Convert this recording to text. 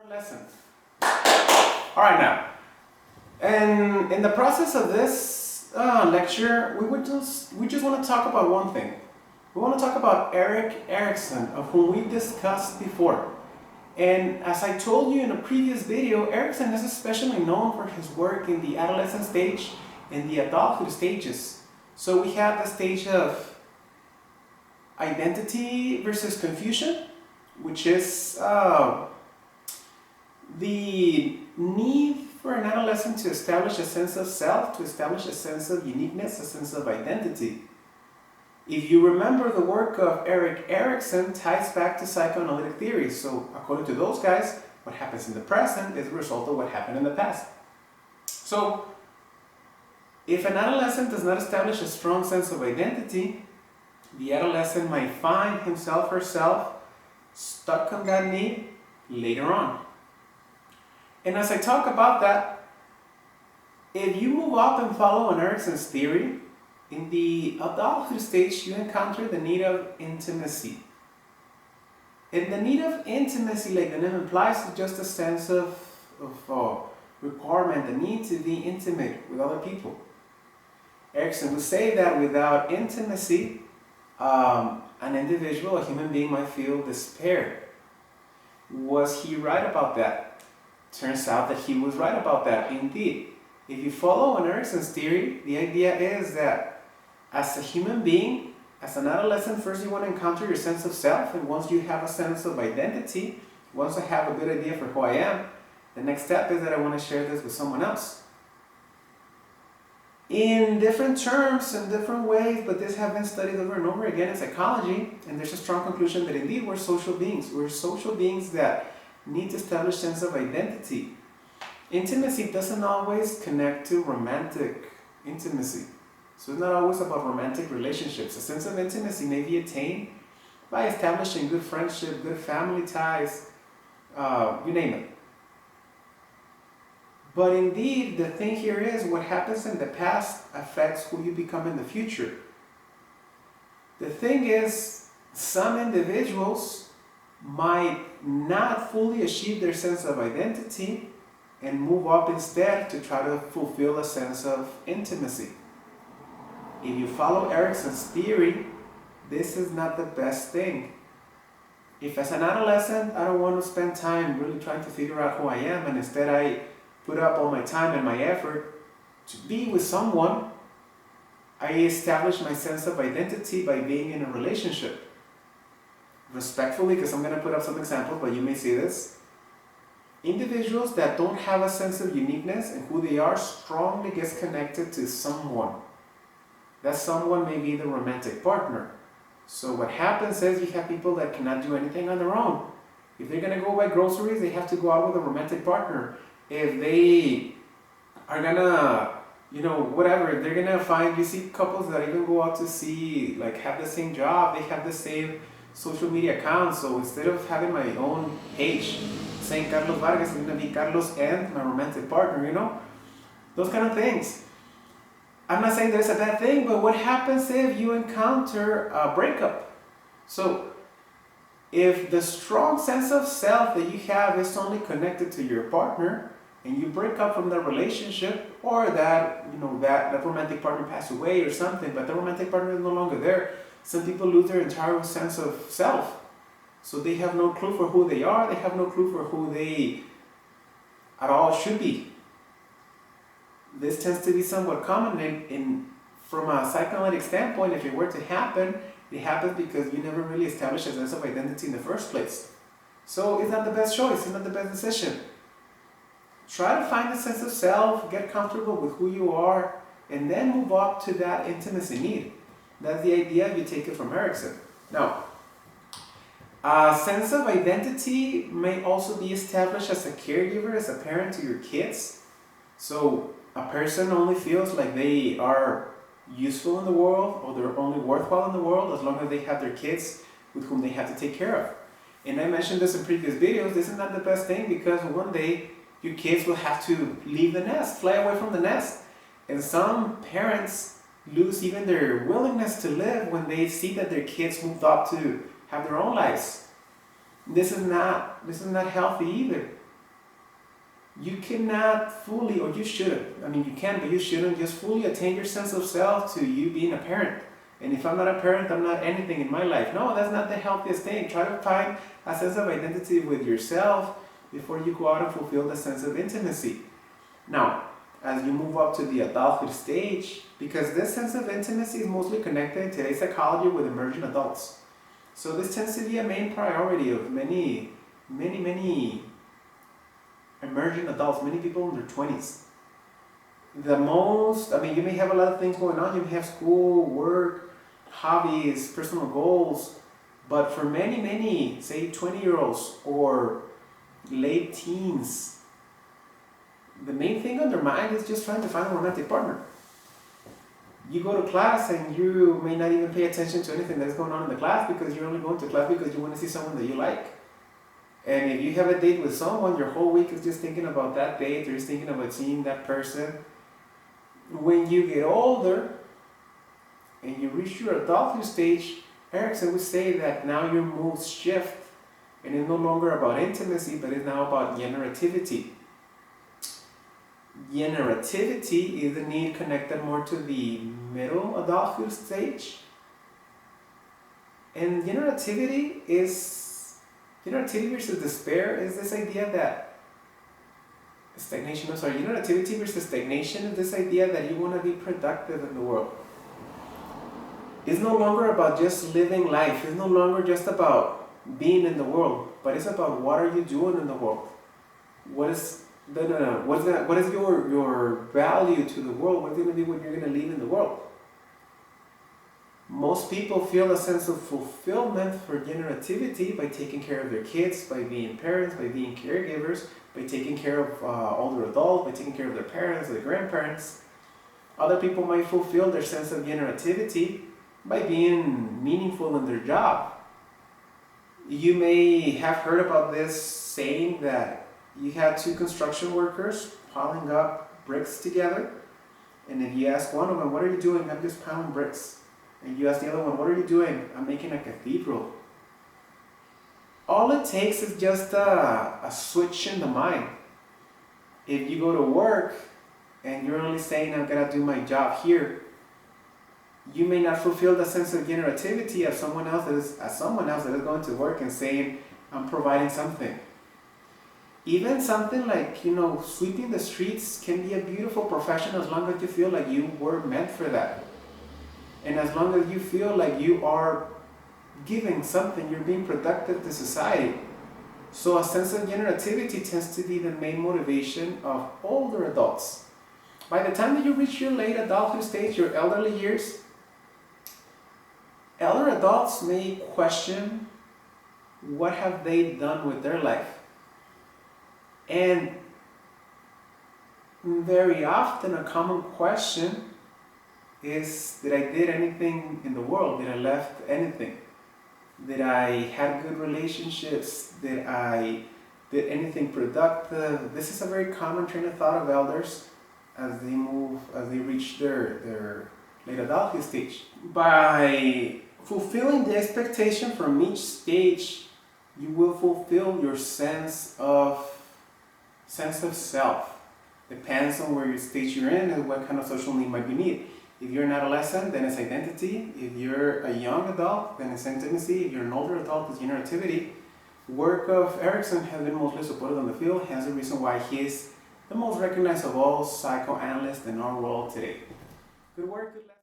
Lesson. All right now, and in the process of this lecture, we just want to talk about one thing. We want to talk about Erikson, of whom we discussed before. And as I told you in a previous video, Erikson is especially known for his work in the adolescent stage and the adulthood stages. So we have the stage of identity versus confusion, which is the need for an adolescent to establish a sense of self, to establish a sense of uniqueness, a sense of identity. If you remember, the work of Erikson ties back to psychoanalytic theory. So according to those guys, what happens in the present is a result of what happened in the past. So if an adolescent does not establish a strong sense of identity, the adolescent might find himself or herself stuck on that need later on. And as I talk about that, if you move up and follow an Erikson's theory, in the adulthood stage, you encounter the need of intimacy. And the need of intimacy, like the name implies, is just a sense of requirement, the need to be intimate with other people. Erikson would say that without intimacy, an individual, a human being, might feel despair. Was he right about that? Turns out that he was right about that, indeed. If you follow an Erikson's theory, the idea is that as a human being, as an adolescent, first you want to encounter your sense of self, and once you have a sense of identity, once I have a good idea for who I am, the next step is that I want to share this with someone else. In different terms, in different ways, but this has been studied over and over again in psychology, and there's a strong conclusion that indeed we're social beings. We're social beings that need to establish a sense of identity. Intimacy doesn't always connect to romantic intimacy. So it's not always about romantic relationships. A sense of intimacy may be attained by establishing good friendship, good family ties, you name it. But indeed, the thing here is what happens in the past affects who you become in the future. The thing is, some individuals might not fully achieve their sense of identity and move up instead to try to fulfill a sense of intimacy. If you follow Erikson's theory, this is not the best thing. If as an adolescent I don't want to spend time really trying to figure out who I am, and instead I put up all my time and my effort to be with someone, I establish my sense of identity by being in a relationship. Respectfully, because I'm going to put up some examples, but you may see this. Individuals that don't have a sense of uniqueness and who they are strongly gets connected to someone. That someone may be the romantic partner. So what happens is you have people that cannot do anything on their own. If they're going to go buy groceries, they have to go out with a romantic partner. If they are going to, whatever, they're going to find, you see couples that even go out to see, like have the same job, they have the same social media accounts. So instead of having my own page saying Carlos Vargas, I'm going to be Carlos and my romantic partner, those kind of things. I'm not saying there's a bad thing, but what happens if you encounter a breakup? So if the strong sense of self that you have is only connected to your partner, and you break up from the relationship, or that that romantic partner passed away or something, but the romantic partner is no longer there, some people lose their entire sense of self. So they have no clue for who they are, they have no clue for who they at all should be. This tends to be somewhat common from a psychoanalytic standpoint. If it were to happen, it happens because you never really established a sense of identity in the first place. So it's not the best choice, it's not the best decision. Try to find a sense of self, get comfortable with who you are, and then move up to that intimacy need. That's the idea if you take it from Erikson. Now, a sense of identity may also be established as a caregiver, as a parent to your kids. So a person only feels like they are useful in the world, or they're only worthwhile in the world as long as they have their kids with whom they have to take care of. And I mentioned this in previous videos, this is not the best thing, because one day your kids will have to leave the nest, fly away from the nest. And some parents lose even their willingness to live when they see that their kids moved up to have their own lives. This is not healthy either. You cannot fully, or you shouldn't, I mean you can, but you shouldn't just fully attain your sense of self to you being a parent. And if I'm not a parent, I'm not anything in my life. No, that's not the healthiest thing. Try to find a sense of identity with yourself before you go out and fulfill the sense of intimacy. Now, as you move up to the adulthood stage, because this sense of intimacy is mostly connected in today's psychology with emerging adults. So this tends to be a main priority of many emerging adults, many people in their 20s. You may have a lot of things going on. You may have school, work, hobbies, personal goals, but for many, say 20-year-olds or late teens, the main thing on their mind is just trying to find a romantic partner. You go to class and you may not even pay attention to anything that's going on in the class because you're only going to class because you want to see someone that you like. And if you have a date with someone, your whole week is just thinking about that date or just thinking about seeing that person. When you get older and you reach your adulthood stage, Erikson would say that now your moods shift and it's no longer about intimacy, but it's now about generativity. Generativity is the need connected more to the middle adulthood stage. And generativity versus despair is this idea that generativity versus stagnation is this idea that you want to be productive in the world. It's no longer about just living life. It's no longer just about being in the world, but it's about what are you doing in the world. What is your value to the world? What's going to be what you're going to leave in the world? Most people feel a sense of fulfillment for generativity by taking care of their kids, by being parents, by being caregivers, by taking care of older adults, by taking care of their parents, their grandparents. Other people might fulfill their sense of generativity by being meaningful in their job. You may have heard about this saying that you had two construction workers piling up bricks together, and if you ask one of them, what are you doing? I'm just piling bricks. And you ask the other one, what are you doing? I'm making a cathedral. All it takes is just a switch in the mind. If you go to work and you're only saying, I'm going to do my job here, you may not fulfill the sense of generativity as someone else that is going to work and saying, I'm providing something. Even something like, sweeping the streets can be a beautiful profession as long as you feel like you were meant for that. And as long as you feel like you are giving something, you're being productive to society. So a sense of generativity tends to be the main motivation of older adults. By the time that you reach your late adulthood stage, your elderly years, elder adults may question what have they done with their life. And very often a common question is, did I did anything in the world? Did I left anything? Did I have good relationships? Did I did anything productive? This is a very common train of thought of elders as they reach their late adulthood stage. By fulfilling the expectation from each stage, you will fulfill your sense of self. Depends on where your stage you're in and what kind of social need might be needed. If you're an adolescent, then it's identity. If you're a young adult, then it's intimacy. If you're an older adult, it's generativity. Work of Erikson has been mostly supported on the field, hence the reason why he is the most recognized of all psychoanalysts in our world today. Good work, good luck.